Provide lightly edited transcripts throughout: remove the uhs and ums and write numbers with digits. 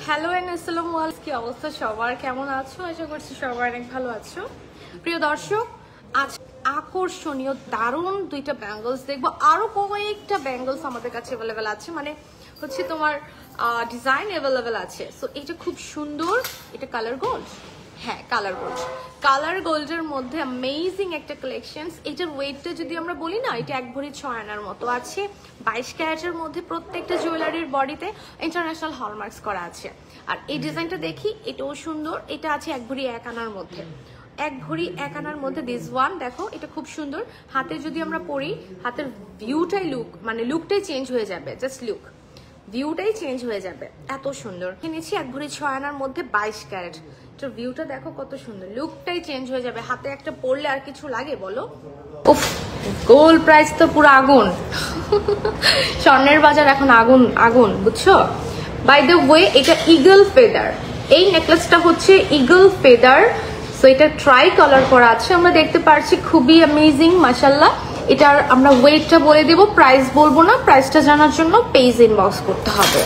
Hello and আসসালামু আলাইকুম। কি অবস্থা সবার, কেমন আছো? আশা করছি সবাই অনেক ভালো আছো। প্রিয় দর্শক, আজ আকর্ষণীয় দারুণ দুইটা ব্যাঙ্গলস দেখবো। আরো কয়েকটা ব্যাঙ্গলস আমাদের কাছে অ্যাভেলেবেল আছে, মানে হচ্ছে তোমার ডিজাইন অ্যাভেলেবেল আছে। সো এটা খুব সুন্দর, এটা কালার গোল্ড। হ্যাঁ, কালার গোল্ড। কালার গোল্ডের মধ্যে অ্যামেজিং একটা কালেকশনস। এটার ওয়েটটা যদি আমরা বলি না, এটা 1 ভরি 6 আনার মতো আছে। 22 ক্যারেটের মধ্যে প্রত্যেকটা জুয়েলারির বডিতে ইন্টারন্যাশনাল হলমার্কস করা আছে। আর এই ডিজাইনটা দেখি, এটাও সুন্দর। এটা আছে 1 ভরি 1 আনার মধ্যে। 1 ভরি 1 আনার মধ্যে দিস ওয়ান দেখো, এটা খুব সুন্দর। হাতে যদি আমরা পরি, হাতের ভিউটাই মানে লুকটাই চেঞ্জ হয়ে যাবে। জাস্ট লুক, ভিউটাই চেঞ্জ হয়ে যাবে, এত সুন্দর। কিনেছি 1 ভরি 6 আনার মধ্যে 22 ক্যারেট। এটার ভিউটা দেখো কত সুন্দর, লুকটাই চেঞ্জ হয়ে যাবে। হাতে একটা পরলে আর কিছু লাগে বলো? উফ, গোল্ড প্রাইস তো পুরো আগুন। স্বর্ণের বাজার এখন আগুন আগুন, বুঝছো? বাই দ্য ওয়ে, এটা ইগল ফেদার। এই নেকলেসটা হচ্ছে ইগল ফেদার। সো এটা ট্রাই কালার করা আছে, আমরা দেখতে পাচ্ছি। খুবই অ্যামেজিং, মাশাআল্লাহ। এটার আমরা ওয়েটটা বলে দেব, প্রাইস বলবো না। প্রাইসটা জানার জন্য পেজ ইনবক্স করতে হবে।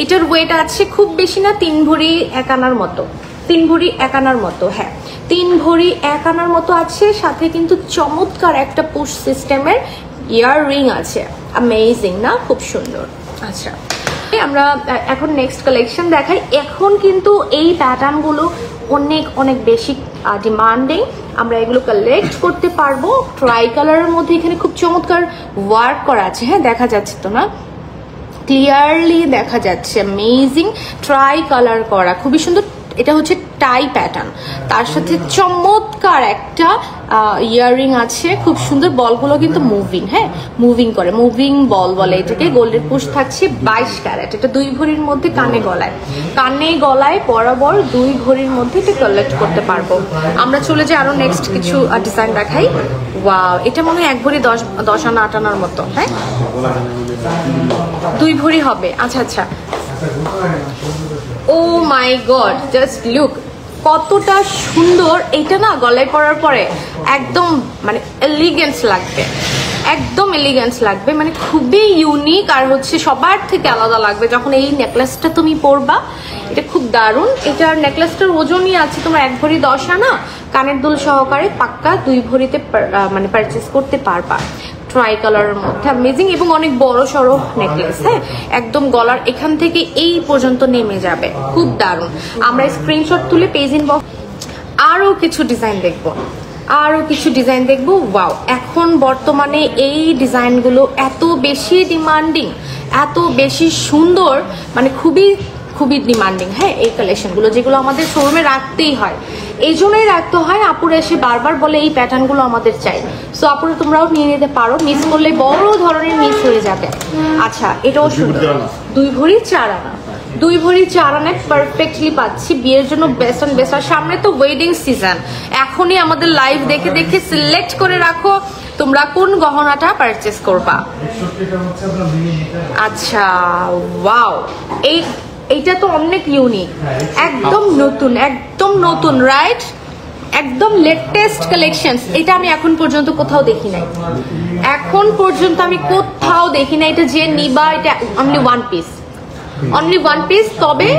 এটার ওয়েট আছে খুব বেশি না, 3 ভরি 1 আনার মতো। 3 ভরি 1 আনার মতো, হ্যাঁ 3 ভরি 1 আনার মতো আছে। সাথে কিন্তু চমৎকার একটা পুশ সিস্টেমের ইয়াররিং আছে। অ্যামেজিং না? খুব সুন্দর। আচ্ছা, আমরা এখন নেক্সট কালেকশন দেখাই। এখন কিন্তু এই প্যাটার্নগুলো অনেক অনেক বেশি ডিমান্ডিং। আমরা এগুলো কালেক্ট করতে পারবো। ট্রাই কালারের মধ্যে এখানে খুব চমৎকার ওয়ার্ক করা আছে। হ্যাঁ, দেখা যাচ্ছে তো না? ক্লিয়ারলি দেখা যাচ্ছে। অ্যামেজিং ট্রাই কালার করা, খুবই সুন্দর। এটা হচ্ছে টাই প্যাটার্ন, তার সাথে চমৎকার একটা ইয়াররিং আছে। খুব সুন্দর। বলগুলো কিন্তু মুভিং, হ্যাঁ মুভিং করে, মুভিং বল বলে এটাকে। গোল্ডের পুশ থাকছে 22 ক্যারেট। এটা 2 ভরির মধ্যে কানে গলায় বরাবর 2 ভরির মধ্যে এটা কালেক্ট করতে পারবো। আমরা চলে যাই আরো নেক্সট কিছু ডিজাইন দেখাই। ওয়াও, এটা মনে হয় 1 ভরি 10 আনা 8 আনার মতো। হ্যাঁ, 2 ভরি হবে। আচ্ছা আচ্ছা, ও মাই গড, জাস্ট লুক কতটা সুন্দর। এটা না গলায় পরার পরে একদম মানে এলিগেন্স লাগবে, একদম এলিগেন্স লাগবে, মানে খুবই ইউনিক। আর হচ্ছে সবার থেকে আলাদা লাগবে যখন এই নেকলেসটা তুমি পরবা। এটা খুব দারুণ। এটার নেকলেসটার ওজনই আছে তোমার 1 ভরি 10 আনা, কানের দুল সহকারে পাক্কা 2 ভরিতে মানে পারচেস করতে পারবা। ট্রাই কালারের মধ্যে অ্যামেজিং এবং অনেক বড় সড়ো নেকলেস। হ্যাঁ, একদম গলার এখান থেকে এই পর্যন্ত নেমে যাবে, খুব দারুণ। আমরা স্ক্রিনশট তুলে পেজ ইনবক্স আরো কিছু ডিজাইন দেখবো। ওয়াও, এখন বর্তমানে এই ডিজাইনগুলো এত বেশি ডিমান্ডিং, এত বেশি সুন্দর, মানে খুবই খুবই ডিমান্ডিং। হ্যাঁ, এই কালেকশনগুলো যেগুলো আমাদের শোরুমে রাখতেই হয়, এই জন্যই রাখতে হয়। আপুরা এসে বারবার বলে এই প্যাটার্নগুলো আমাদের চাই। সো আপুরা তোমরাও নিয়ে নিতে পারো, মিস করলে বড় ধরনের মিস হয়ে যাবে। আচ্ছা, এটাও সুন্দর। 2 ভরি 4 আনা, 2 ভরি 4 আনায় পারফেক্টলি পাচ্ছি। বিয়ের জন্য বেস্ট অ্যান্ড বেস্ট। আর সামনে তো ওয়েডিং সিজন, এখনই আমাদের লাইভ দেখে দেখে সিলেক্ট করে রাখো তোমরা কোন গহনাটা পারচেস করবা। আচ্ছা, ওয়াও, এইটা তো অনেক ইউনিক, একদম নতুন রাইট, একদম লেটেস্ট কালেকশন। এটা আমি এখন পর্যন্ত কোথাও দেখি নাই, এটা যে নিবা, এটা অনলি ওয়ান পিস। তবে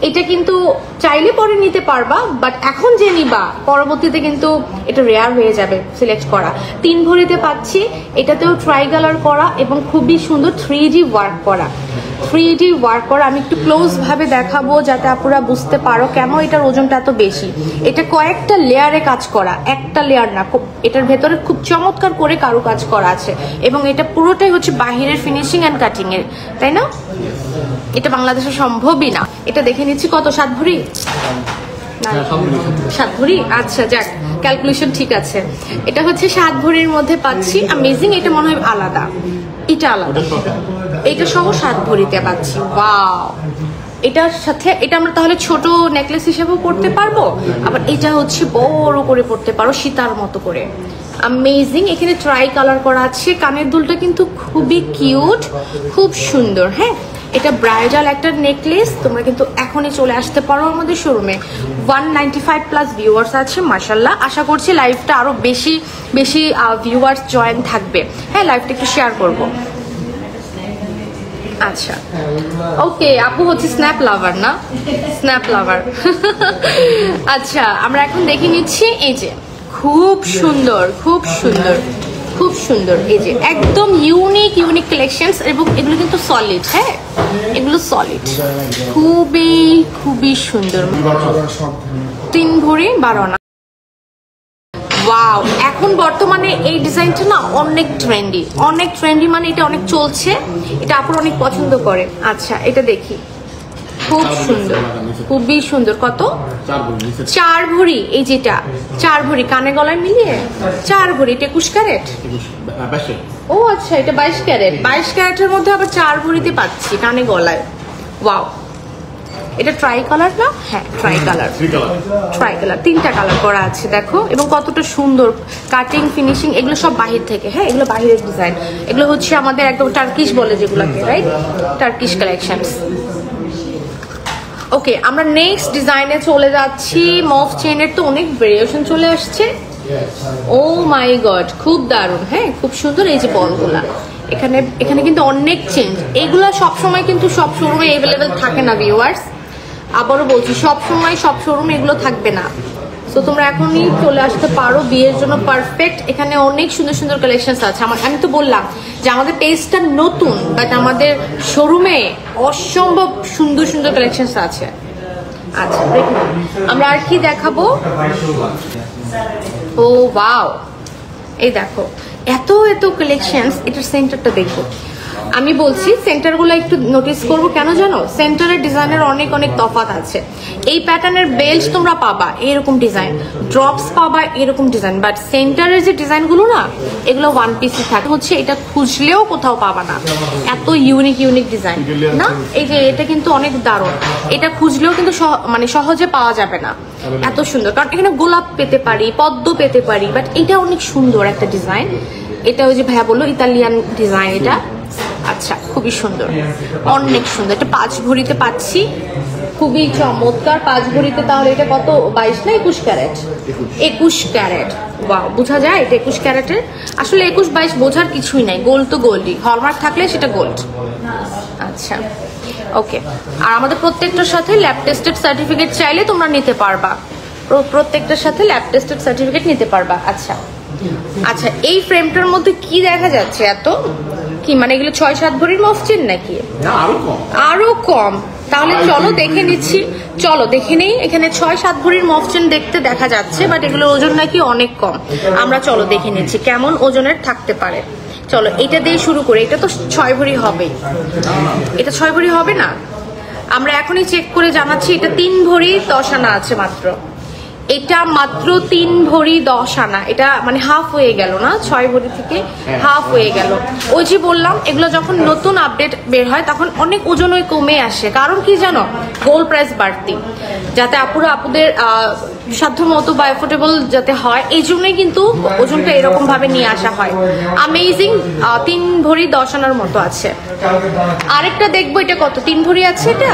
এটা কিন্তু চাইলে পরে নিতে পারবা, বাট এখন যে নিবা পরবর্তীতে কিন্তু এটা রেয়ার হয়ে যাবে সিলেক্ট করা। 3 ভরিতে পাচ্ছি। এটাতেও ট্রাই কালার করা এবং খুবই সুন্দর 3D ওয়ার্ক করা। আমি একটু ক্লোজ ভাবে দেখাবো যাতে আপনারা বুঝতে পারো কেন এটার ওজনটা এত বেশি। এটা কয়েকটা লেয়ারে কাজ করা, একটা লেয়ার না। এটার ভেতরে খুব চমৎকার করে কারু কাজ করা আছে এবং এটা পুরোটাই হচ্ছে বাহিরের ফিনিশিং এন্ড কাটিং এর, তাই না? এটা বাংলাদেশে সম্ভবই না। এটা দেখে নিচ্ছি কত, 7 ভরি? 7 ভরি। আচ্ছা, যাক, ক্যালকুলেশন ঠিক আছে। এটা হচ্ছে 7 ভরির মধ্যে পাচ্ছি। অ্যামেজিং। এটা মনে হয় আলাদা, এটা আলাদা, এটা সহ 7 ভরিতে পাচ্ছি। ওয়াও, এটার সাথে এটা আমরা তাহলে ছোট নেকলেস হিসেবেও পড়তে পারবো, আবার এটা হচ্ছে বড় করে পড়তে পারো সীতার মতো করে। অ্যামেজিং। এখানে ট্রাই কালার করা আছে। কানের দুলটা কিন্তু খুবই কিউট, খুব সুন্দর। হ্যাঁ, এটা ব্রাইডাল একটা নেকলেস। তোমরা কিন্তু এখনই চলে আসতে পারো আমাদের শোরুমে। 195 প্লাস ভিউয়ার্স আছে, মাশাল্লাহ। আশা করছি লাইভটা আরো বেশি ভিউয়ার্স জয়েন থাকবে। হ্যাঁ, লাইভটা একটু শেয়ার করবো। আচ্ছা ওকে, আপু হচ্ছে স্ন্যাপ লাভার না, স্ন্যাপ লাভার। আচ্ছা আমরা এখন দেখে নিচ্ছি, এই যে খুব সুন্দর খুব সুন্দর খুব সুন্দর, এই যে একদম ইউনিক ইউনিক কালেকশনস, এবং এগুলো কিন্তু সলিড, হ্যাঁ এগুলো সলিড, খুবই খুবই সুন্দর। 3 ভরি 12 আনা। ওয়াও, এখন বর্তমানে এই ডিজাইনটা না অনেক ট্রেন্ডি, মানে এটা অনেক চলছে, এটা আপনারা অনেক পছন্দ করে। আচ্ছা এটা দেখি, খুব সুন্দর, খুবই সুন্দর। কত? 4 ভরি। এই যেটা 4 ভরি কানে গলায় মিলিয়ে 4 ভরি, এটা 21 ক্যারেট। ও আচ্ছা, এটা 22 ক্যারেট। 22 ক্যারেটের মধ্যে আবার 4 ভরিতে পাচ্ছি কানে গলায়। ওয়াও, এটা ট্রাই কালার না? হ্যাঁ ট্রাই কালার, 3টা কালার করা আছে দেখো, এবং কতটা সুন্দর কাটিং ফিনিশিং, এগুলো সব বাহির থেকে, হ্যাঁ এগুলো বাহিরের ডিজাইন, এগুলো হচ্ছে আমাদের একদম টার্কিশ বলে যেগুলোকে, রাইট, টার্কিশ কালেকশনস। ওকে, আমরা নেক্সট ডিজাইনে চলে যাচ্ছি। মফ চেনের তো অনেক ভেরিয়েশন চলে আসছে। ও মাই গড, খুব দারুণ, হ্যাঁ খুব সুন্দর। এই যে বলগুলা এখানে কিন্তু অনেক চেঞ্জ, এগুলা সবসময় কিন্তু সব শোরুমে অ্যাভেলেবেল থাকে না ভিউয়ার্স, আবারও বলছি সবসময় সব শোরুমে এগুলো থাকবে না। সো তোমরা এখনই চলে আসতে পারো, বিয়ের জন্য পারফেক্ট। এখানে অনেক সুন্দর সুন্দর কালেকশনস আছে। আমি তো বললাম যে আমাদের পেজটা নতুন, বাট আমাদের শোরুমে অসম্ভব সুন্দর সুন্দর কালেকশনস আছে। আচ্ছা দেখুন, আমরা আর কি দেখাবো? ও ওয়াও, এই দেখো এত এত কালেকশনস। এটার সেন্টারটা দেখো, আমি বলছি সেন্টারগুলো একটু নোটিস করবো, কেন জানো? সেন্টারের ডিজাইনের অনেক অনেক তফাৎ আছে। এই প্যাটার্নের বেল্ট তোমরা পাবা এরকম ডিজাইন, ড্রপস পাবা এরকম ডিজাইন, বাট সেন্টারের যে ডিজাইনগুলো না, এগুলো ওয়ান পিসই থাকে, হচ্ছে এটা খুঁজলেও কোথাও পাবা না, এত ইউনিক ইউনিক ডিজাইন না। এই যে এটা কিন্তু অনেক দারুণ, এটা খুঁজলেও কিন্তু মানে সহজে পাওয়া যাবে না, এত সুন্দর। কারণ এখানে গোলাপ পেতে পারি, পদ্ম পেতে পারি, বাট এটা অনেক সুন্দর একটা ডিজাইন। এটা ওই যে ভাইয়া বললো ইতালিয়ান ডিজাইন এটা। আচ্ছা খুবই সুন্দর, অনেক সুন্দর। এটা 5 ভরিতে পাচ্ছি, খুবই চমৎকার 5 ভরিতে। তাহলে এটা কত? 22 না 21 ক্যারেট? 21 ক্যারেট। ওয়াও, বোঝা যায় এটা 21 ক্যারেটের। আসলে 21-22 বোঝার কিছুই নাই, গোল্ড তো গোল্ডই, হলমার্ক থাকলে সেটা গোল্ড। আচ্ছা ওকে, আর আমাদের প্রত্যেকটার সাথে ল্যাব টেস্টেড সার্টিফিকেট চাইলে তোমরা নিতে পারবা, প্রত্যেকটার সাথে ল্যাব টেস্টেড সার্টিফিকেট নিতে পারবা। আচ্ছা আচ্ছা, এই ফ্রেমটার মধ্যে কি দেখা যাচ্ছে? এত কি মানে এগুলো 6-7 ভরির মফ চেন নাকি? আরো কম? তাহলে চলো দেখে নিচ্ছি, চলো দেখে নেই। এখানে 6-7 ভরির মফ চেন দেখতে দেখা যাচ্ছে, বাট এগুলো ওজন নাকি অনেক কম। আমরা চলো দেখে নিচ্ছি কেমন ওজনের থাকতে পারে। চলো এটা দিয়ে শুরু করি। এটা তো 6 ভরি হবেই, এটা 6 ভরি হবে না? আমরা এখনই চেক করে জানাচ্ছি, এটা 3 ভরি 10 আনা আছে মাত্র। এটা মাত্র 3 ভরি 10 আনা, এটা মানে হাফ হয়ে গেল না, 6 ভরি থেকে হাফ হয়ে গেল। ওই যে বললাম, এগুলো যখন নতুন আপডেট বের হয় তখন অনেক ওজন ওই কমে আসে। কারণ কি জানো? গোল্ড প্রাইস বাড়তি, যাতে আপুদের সাধ্য মতো বা এফোর্ডেবল যাতে হয়, এই জন্যই কিন্তু ওজনটা এরকম ভাবে নিয়ে আসা হয়। আমেজিং, 3 ভরি 10 আনার মতো আছে। আরেকটা দেখবো, এটা কত? 3 ভরি আছে এটা?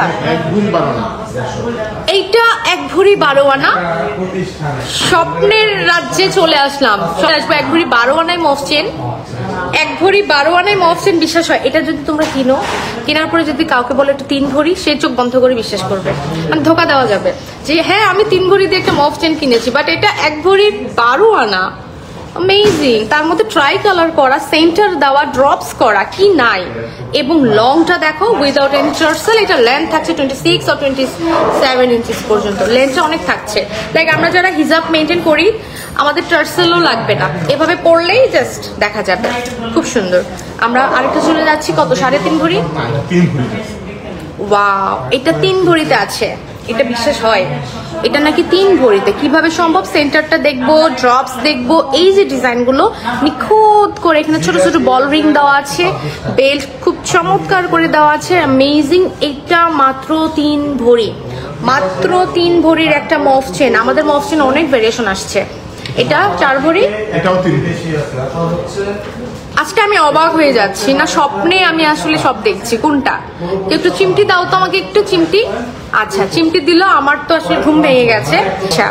এইটা 1 ভরি 12 আনা। স্বপ্নের রাজ্যে চলে আসলাম, চলে আসবো। 1 ভরি 12 আনায় মফ চেন, 1 ভরি 12 আনায় মফ চেন। বিশ্বাস হয়? এটা যদি তোমরা কিনো, কেনার পরে যদি কাউকে বলে এটা 3 ভরি, সে চোখ বন্ধ করে বিশ্বাস করবে, মানে ধোকা দেওয়া যাবে যে হ্যাঁ আমি 3 ভরি দিয়ে একটা মফ চেন কিনেছি, বাট এটা 1 ভরি 12 আনা। অ্যামেজিং, তার মধ্যে ট্রাই কালার করা, সেন্টার দেওয়া, ড্রপস করা, কি নাই। এবং লংটা দেখো, উইদাউট এনি টার্সেল। এটা লেন্থ থাকছে 26 or 27 ইঞ্চিস পর্যন্ত, লেন্থটা অনেক থাকছে। লাইক আমরা যারা হিজাব মেনটেন করি, আমাদের টার্সেলও লাগবে না, এভাবে পরলেই জাস্ট দেখা যাবে, খুব সুন্দর। আমরা আরেকটা চলে যাচ্ছি, কত? 3.5 ভরি। ওয়াও, এটা 3 ভরিতে আছে। এটা বিশ্বাস হয়? এটা নাকি 3 ভরিতে, কিভাবে সম্ভব? সেন্টারটা দেখবো, ড্রপস দেখবো, এই যে ডিজাইনগুলো নিখুঁত করে, এখানে ছোট ছোট বল রিং দেওয়া আছে, বেল্ট খুব চমৎকার করে দেওয়া আছে, অ্যামেজিং। এটা মাত্র 3 ভরি, মাত্র 3 ভরির একটা মফ চেন। আমাদের মফ চেন অনেক ভেরিয়েশন আসছে। এটা 4 ভরি, এটাও 3 আজকে আমি অবাক হয়ে যাচ্ছি না, স্বপ্নে আমি আসলে সব দেখছি। কোনটা? একটু চিমটি দাও তো আমাকে, একটু চিমটি। আচ্ছা চিমটি দিল, আমার তো আসলে ঘুম ভেঙে গেছে। আচ্ছা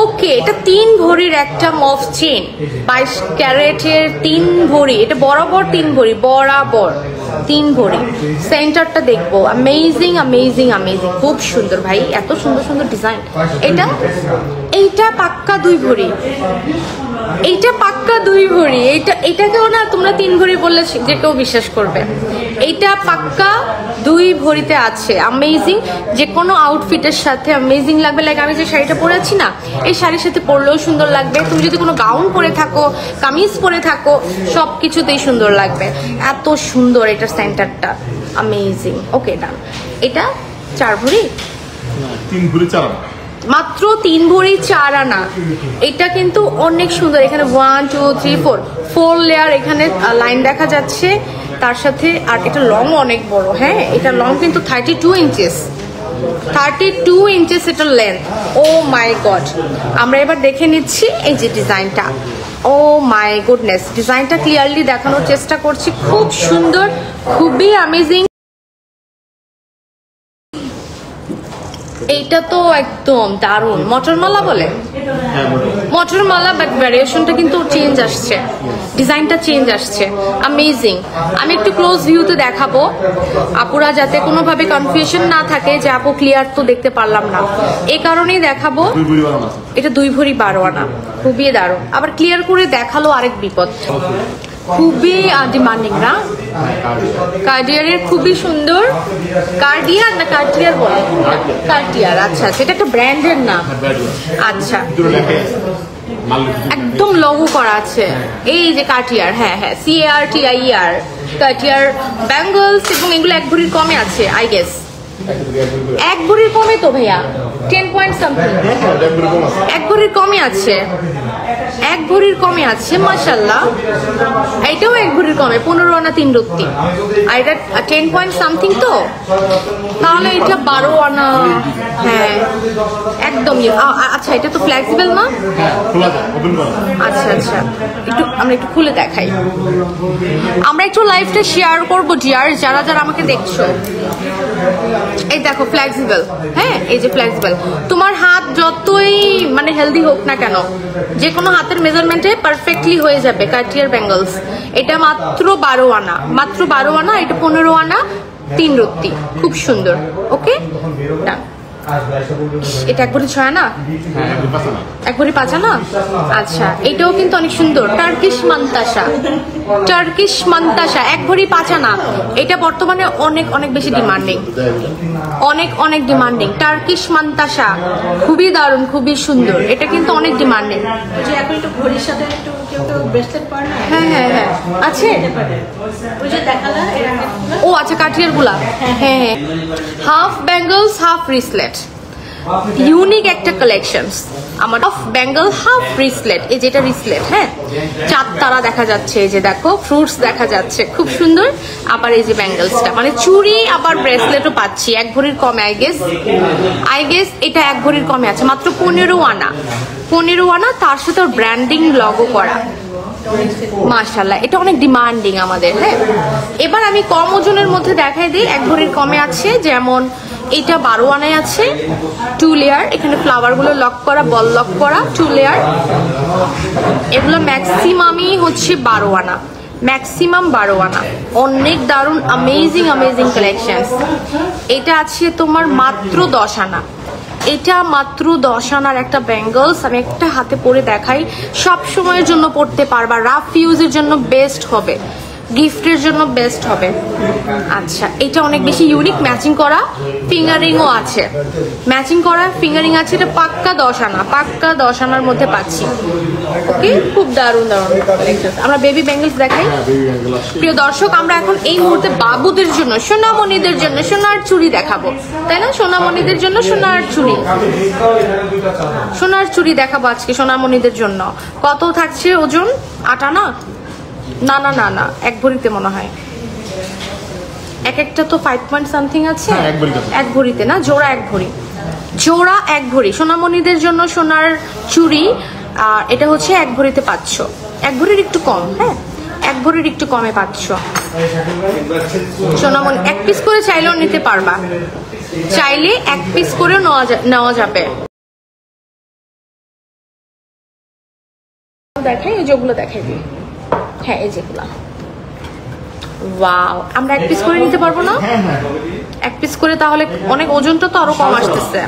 ওকে, এটা 3 ভরির একটা মফ চেন, 22 ক্যারেটের 3 ভরি। এটা বরাবর 3 ভরি, বরাবর 3 ভরি। সেন্টারটা দেখবো, অ্যামেজিং অ্যামেজিং অ্যামেজিং, খুব সুন্দর ভাই, এত সুন্দর সুন্দর ডিজাইন। এইটা পাক্কা 2 ভরি, এইটা পাক্কা 2 ভরি। এইটাকেও না তোমরা 3 ভরি বললে যে কেউ বিশ্বাস করবে। এইটা পাক্কা 2 ভরিতে আছে, অ্যামেজিং। যে কোনো আউটফিটের সাথে অ্যামেজিং লাগবে। লাইক আমি যে শাড়িটা পরে আছি না, এই শাড়ির সাথে পরলেও সুন্দর লাগবে। তুমি যদি কোনো গাউন পরে থাকো, কামিজ পরে থাকো, সব কিছুতেই সুন্দর লাগবে। এত সুন্দর এটার সেন্টারটা, অ্যামেজিং। ওকে ডান। এটা 4 ভরি, 3 ভরি 4 আনা, মাত্র 3 ভরি 4 আনা। এটা কিন্তু অনেক সুন্দর। এখানে 1 2 3 4 লেয়ার এখানে লাইন দেখা যাচ্ছে তার সাথে। আর এটা লং অনেক বড়, হ্যাঁ এটা লং কিন্তু 32 ইঞ্চেস, 32 ইঞ্চেস এটা লেন্থ। ও মাই গড, আমরা এবার দেখে নিচ্ছি এই যে ডিজাইনটা। ও মাই গুডনেস, ডিজাইনটা ক্লিয়ারলি দেখানোর চেষ্টা করছি। খুব সুন্দর, খুবই অ্যামেজিং। এইটা তো একদম দারুণ, মটরমালা বলে, মটরমালা, বাট ভ্যারিয়েশনটা কিন্তু চেঞ্জ আসছে, ডিজাইনটা চেঞ্জ আসছে, অ্যামেজিং। আমি একটু ক্লোজ ভিউতে দেখাবো আপুরা, যাতে কোনোভাবে কনফিউশন না থাকে যে আপু ক্লিয়ার তো দেখতে পারলাম না, এই কারণেই দেখাবো। এটা 2 ভরি 12 আনা, খুবই দারুণ। আবার ক্লিয়ার করে দেখালো আরেক বিপদ, খুবই ডিমান্ডিং না? কার্ডিয়ারের খুবই সুন্দর। কার্ডিয়ার না কার্ডিয়ার বলে? কার্ডিয়ার, আচ্ছা আচ্ছা, এটা একটা ব্র্যান্ডের না? আচ্ছা, একদম লোগো করা আছে এই যে কার্ডিয়ার, হ্যাঁ হ্যাঁ, CARTIER, কার্ডিয়ার ব্যাঙ্গলস। এবং এগুলো 1 ভরির কমে আছে আই গেস, 1 ভরির কমে তো ভাইয়া, 10 পয়েন্ট সামথিং, 1 ভরির কমে আছে, 1 ভরির কমে আছে, মাশাআল্লাহ। এটাও 1 ভরির কমে, 15 আনা 3 রত্তি। আর এটা 10 পয়েন্ট সামথিং, তো তাহলে এটা 12 আনা। হ্যাঁ একদমই। আচ্ছা, এটা তো ফ্লেক্সিবল না? আচ্ছা আচ্ছা, আমরা একটু খুলে দেখাই। আমরা একটু লাইভটা শেয়ার করবো ডিয়ার, যারা যারা আমাকে দেখছো। এই দেখো ফ্লেক্সিবল, হ্যাঁ এই যে ফ্লেক্সিবল। তোমার হাত যতই মানে হেলদি হোক না কেন, যে কোনো হাতের মেজারমেন্টে পারফেক্টলি হয়ে যাবে কার্টিয়ার ব্যাঙ্গলস। এটা মাত্র 12 আনা, মাত্র 12 আনা। এটা 15 আনা 3 রত্তি, খুব সুন্দর। ওকে ডান। এটা 1 ভরি 6 আনা, 1 ভরি 5 আনা। আচ্ছা, এটাও কিন্তু অনেক সুন্দর, টার্কিশ মান্তাসা, টার্কিশ মান্তাসা 1 ভরি 5 আনা। এটা বর্তমানে অনেক অনেক বেশি ডিমান্ডিং, অনেক অনেক ডিমান্ডিং। টার্কিশ মান্তাসা খুবই দারুণ, খুবই সুন্দর। এটা কিন্তু অনেক ডিমান্ডিং। যে এখন একটু ঘড়ির সাথে একটু কেউ কেউ ব্রেসলেট পরে না? হ্যাঁ হ্যাঁ হ্যাঁ আছে, ওই যে দেখালা এরকম। ও আচ্ছা, কাঠিয়ার গুলা। হ্যাঁ হ্যাঁ, half bangles half bracelet, unique একটা কালেকশনস আমার। হাফ ব্যাঙ্গল হাফ ব্রেসলেট, এই যেটা ব্রেসলেট, হ্যাঁ 4 তারা দেখা যাচ্ছে, এই যে দেখো ফ্রুটস দেখা যাচ্ছে, খুব সুন্দর। আবার এই যে ব্যাঙ্গলসটা, মানে চুড়ি আবার ব্রেসলেটও পাচ্ছি 1 ভরির কমে। আই গেস এটা 1 ভরির কমে আছে, মাত্র 15 আনা, 15 আনা। তার সাথে ওর ব্র্যান্ডিং লগো করা, মাশাআল্লাহ। এটা অনেক ডিমান্ডিং আমাদের। হ্যাঁ, এবার আমি কম ওজনের মধ্যে দেখাই দিই। 1 ভরির কমে আছে, যেমন এটা 12 আনায় আছে, 2 লেয়ার। এখানে ফ্লাওয়ার গুলো লক করা, বল লক করা, 2 লেয়ার। এগুলো ম্যাক্সিমামই হচ্ছে 12 আনা, ম্যাক্সিমাম 12 আনা। অনেক দারুণ, অ্যামেজিং অ্যামেজিং কালেকশনস। এটা আছে তোমার মাত্র 10 আনা। এটা মাত্র 10 আনার একটা ব্যাঙ্গলস। আমি একটা হাতে পরে দেখাই, সব সময়ের জন্য পরতে পারবা, রাফ ইউজের জন্য বেস্ট হবে, গিফটের জন্য বেস্ট হবে। আচ্ছা, এটা অনেক বেশি ইউনিক, ম্যাচিং করা ফিঙ্গারিংও আছে, ম্যাচিং করা ফিঙ্গারিং আছে। এটা পাক্কা 10 আনা, পাক্কা 10 আনার মধ্যে পাচ্ছি। ওকে, খুব দারুণ দারুণ। আমরা বেবি ব্যাঙ্গলস দেখাই। প্রিয় দর্শক, আমরা এখন এই মুহূর্তে বাবুদের জন্য, সোনামণিদের জন্য সোনার চুড়ি দেখাবো, তাই না? সোনামণিদের জন্য সোনার চুড়ি, সোনার চুড়ি দেখাবো আজকে সোনামণিদের জন্য। কত থাকছে ওজন? 8 আনা? না না না না, 1 ভরিতে মনে হয়। এক একটা তো 5 পয়েন্ট সামথিং আছে। 1 ভরিতে না, জোড়া 1 ভরি, জোড়া 1 ভরি। সোনামণিদের জন্য সোনার চুড়ি, আর এটা হচ্ছে 1 ভরিতে পাচ্ছ, 1 ভরির একটু কম। হ্যাঁ, 1 ভরির একটু কমে পাচ্ছ সোনামণি। 1 পিস করে চাইলেও নিতে পারবা, চাইলে 1 পিস করেও নেওয়া যাবে। দেখাই, এই যেগুলো দেখাই দিই। হ্যাঁ, এই যেগুলা ওয়াও, আমরা এক পিস করে নিতে পারবো না? এক পিস করে তাহলে অনেক ওজনটা তো আরো কম আসতেছে।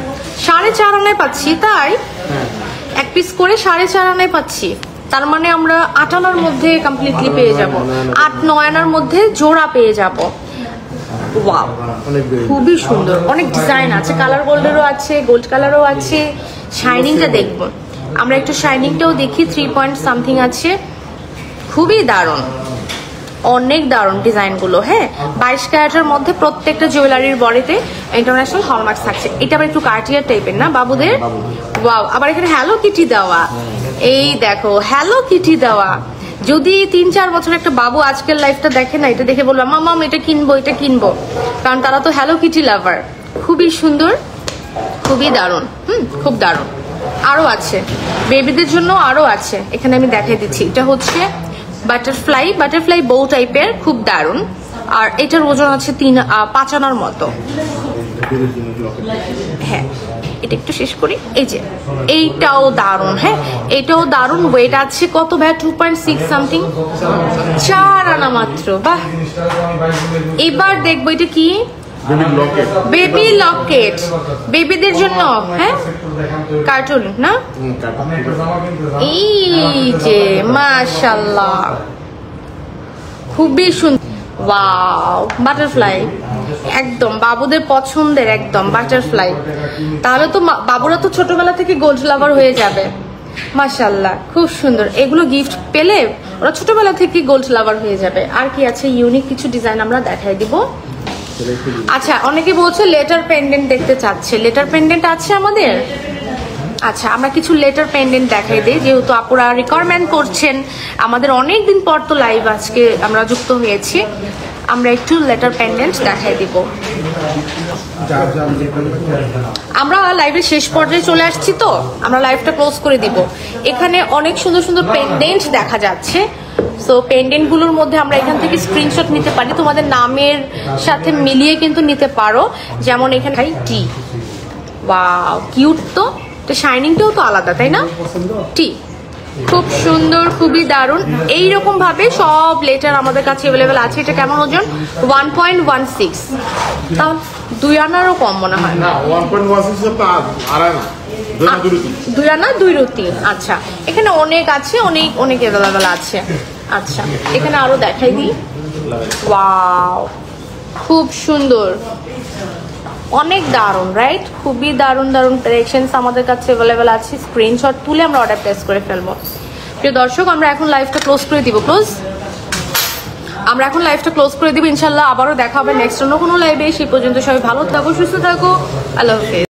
4.5 আনায় পাচ্ছি, তাই এক পিস করে 4.5 আনায় পাচ্ছি। তার মানে আমরা 8 আনার মধ্যে কমপ্লিটলি পেয়ে যাব, 8-9 আনার মধ্যে জোড়া পেয়ে যাব। ওয়াও, খুবই সুন্দর, অনেক ডিজাইন আছে, কালার গোল্ডেরও আছে, গোল্ড কালারও আছে। শাইনিংটা দেখবো আমরা একটু, শাইনিংটাও দেখি। 3 পয়েন্ট সামথিং আছে, খুবই দারুণ, অনেক দারুণ ডিজাইনগুলো। হ্যাঁ, 22 ক্যারেটের মধ্যে প্রত্যেকটা জুয়েলারির বডিতে ইন্টারন্যাশনাল হলমার্ক থাকছে। এটা আবার একটু কার্টিয়ার টাইপের না বাবুদের? ওয়াও, আবার এখানে হ্যালো কিটি দেওয়া। এই দেখো হ্যালো কিটি দেওয়া। যদি 3-4 বছর একটা বাবু আজকের লাইফটা দেখে না, এটা দেখে বলবো মামা এটা কিনবো, এটা কিনবো, কারণ তারা তো হ্যালো কিটি লাভার। খুবই সুন্দর, খুবই দারুণ, খুব দারুণ। আরো আছে বেবিদের জন্য, আরো আছে, এখানে আমি দেখাই দিচ্ছি। এটা হচ্ছে বাটারফ্লাই বউ টাইপের, খুব দারুণ। আর এটার ওজন আছে 5 আনার মতো। হ্যাঁ, এটা একটু শেষ করি। এই যে এইটাও দারুণ। হ্যাঁ, এটাও দারুণ। ওয়েট আছে কত ভাই? 2.6 সামথিং, 4 আনা মাত্র। বাহ, এবার দেখবো এটা কি? বেবি লকেট, বেবিদের জন্য। হ্যাঁ, কার্টুন না? এই যে মাশাআল্লাহ, খুবই সুন্দর। ওয়াও, বাটারফ্লাই একদম বাবুদের পছন্দের, একদম বাটারফ্লাই। তাহলে তো বাবুরা তো ছোটবেলা থেকে গোল্ড লাভার হয়ে যাবে। মাশাআল্লাহ, খুব সুন্দর। এগুলো গিফট পেলে ওরা ছোটবেলা থেকে গোল্ড লাভার হয়ে যাবে। আর কি আছে? ইউনিক কিছু ডিজাইন আমরা দেখাই দিব। আচ্ছা, অনেকে বলছে লেটার পেন্ডেন্ট দেখতে চাচ্ছে। লেটার পেন্ডেন্ট আছে আমাদের। আচ্ছা, আমরা কিছু লেটার পেন্ডেন্ট দেখাই দিই, যেহেতু আপুরা রিকোয়ারমেন্ট করছেন। আমাদের অনেক দিন পর তো লাইভ আজকে আমরা যুক্ত হয়েছি। আমরা একটু লেটার পেন্ডেন্ট দেখাই দিব। আমরা লাইভের শেষ পর্যায়ে চলে আসছি, তো আমরা লাইভটা ক্লোজ করে দিব। এখানে অনেক সুন্দর সুন্দর পেন্ডেন্ট দেখা যাচ্ছে। সো পেন্ডেন্ট গুলোর মধ্যে আমরা এখান থেকে স্ক্রিনশট নিতে পারি, তোমাদের নামের সাথে মিলিয়ে কিন্তু নিতে পারো। যেমন এখানে টি, ওয়াও কিউট তো, শাইনিংটাও তো আলাদা, তাই না? টি খুব সুন্দর, খুবই দারুণ। এইরকম ভাবে সব লেটার আমাদের কাছে অ্যাভেলেবেল আছে। এটা কেমন ওজন? 1.16, তাও 2 আনারও কম মনে হয়। 2 আনা 2 রুটি। আচ্ছা, এখানে অনেক আছে, অনেক অনেক অ্যাভেলেবেল আছে। আচ্ছা, এখানে আরো দেখাই দিই। ওয়াও, খুব সুন্দর, অনেক দারুণ, রাইট? খুবই দারুণ দারুণ কালেকশনস আমাদের কাছে অ্যাভেলেবেল আছে। স্ক্রিনশট তুলে আমরা অর্ডার প্লেস করে ফেলবো। প্রিয় দর্শক, আমরা এখন লাইভটা ক্লোজ করে দিব। আমরা এখন লাইভটা ক্লোজ করে দিব। ইনশাল্লাহ আবারও দেখা হবে নেক্সট অন্য কোনো লাইভে। সেই পর্যন্ত সবাই ভালো থাকো, সুস্থ থাকো। আল্লাহ হাফেজ।